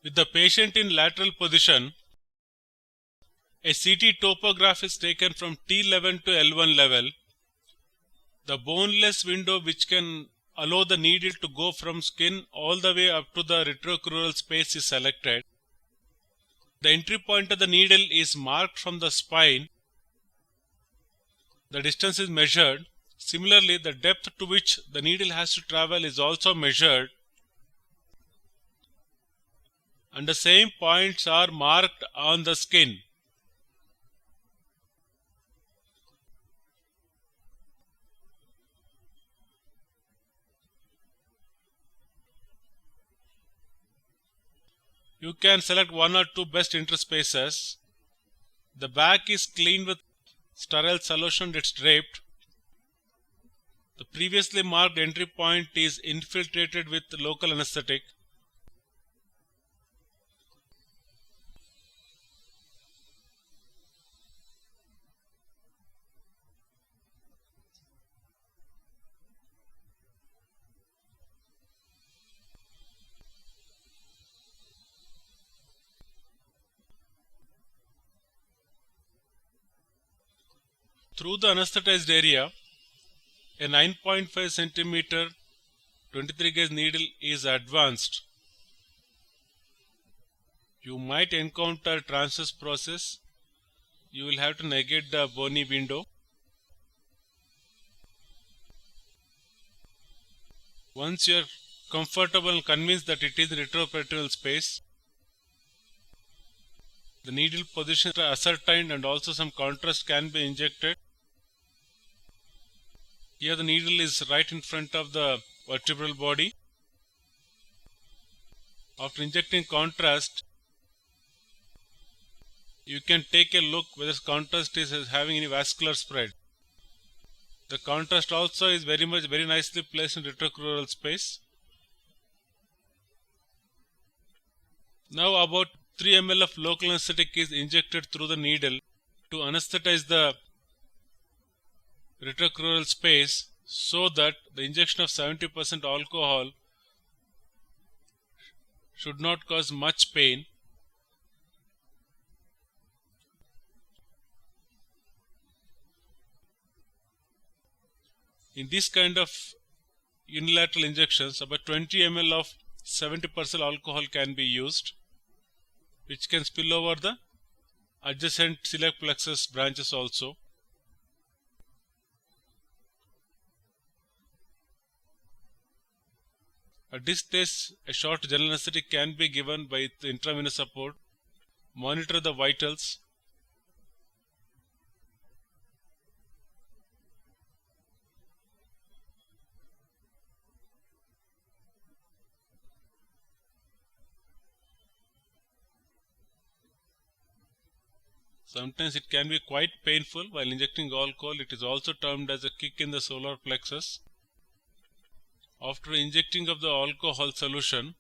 With the patient in lateral position, a CT topograph is taken from T11 to L1 level. The boneless window which can allow the needle to go from skin all the way up to the retrocrural space is selected. The entry point of the needle is marked from the spine. The distance is measured. Similarly, the depth to which the needle has to travel is also measured, and the same points are marked on the skin. You can select one or two best interspaces. The back is cleaned with sterile solution and it's draped. The previously marked entry point is infiltrated with local anesthetic. Through the anesthetized area, a 9.5 cm 23 gauge needle is advanced. You might encounter transverse process. You will have to negate the bony window. Once you are comfortable and convinced that it is retroperitoneal space, the needle position is ascertained and also some contrast can be injected. Here the needle is right in front of the vertebral body. After injecting contrast, you can take a look whether contrast is having any vascular spread. The contrast also is very nicely placed in retrocrural space. Now about 3 ml of local anesthetic is injected through the needle to anesthetize the retrocrural space so that the injection of 70% alcohol should not cause much pain. In this kind of unilateral injections, about 20 ml of 70% alcohol can be used, which can spill over the adjacent celiac plexus branches also. At this stage, a short general anesthetic can be given by the intravenous support. Monitor the vitals. Sometimes it can be quite painful while injecting alcohol. It is also termed as a kick in the solar plexus. After injecting of the alcohol solution,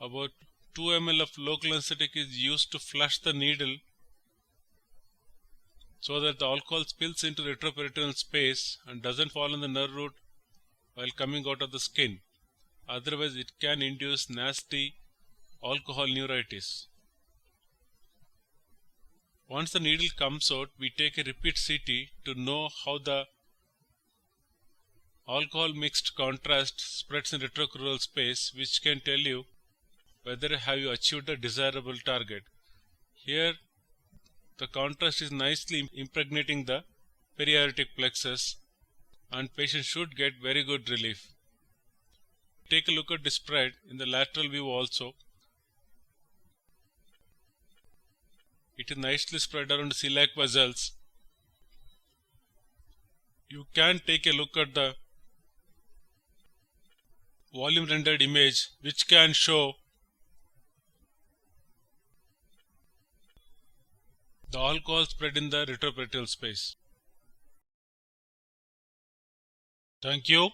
about 2 ml of local anesthetic is used to flush the needle so that the alcohol spills into the retroperitoneal space and doesn't fall on the nerve root while coming out of the skin. Otherwise, it can induce nasty alcohol neuritis. Once the needle comes out, we take a repeat CT to know how the alcohol mixed contrast spreads in retrocrural space, which can tell you whether have you achieved the desirable target. Here the contrast is nicely impregnating the periaortic plexus and patient should get very good relief. Take a look at the spread in the lateral view also. It is nicely spread around the celiac vessels. You can take a look at the volume rendered image, which can show the alcohol spread in the retroperitoneal space. Thank you.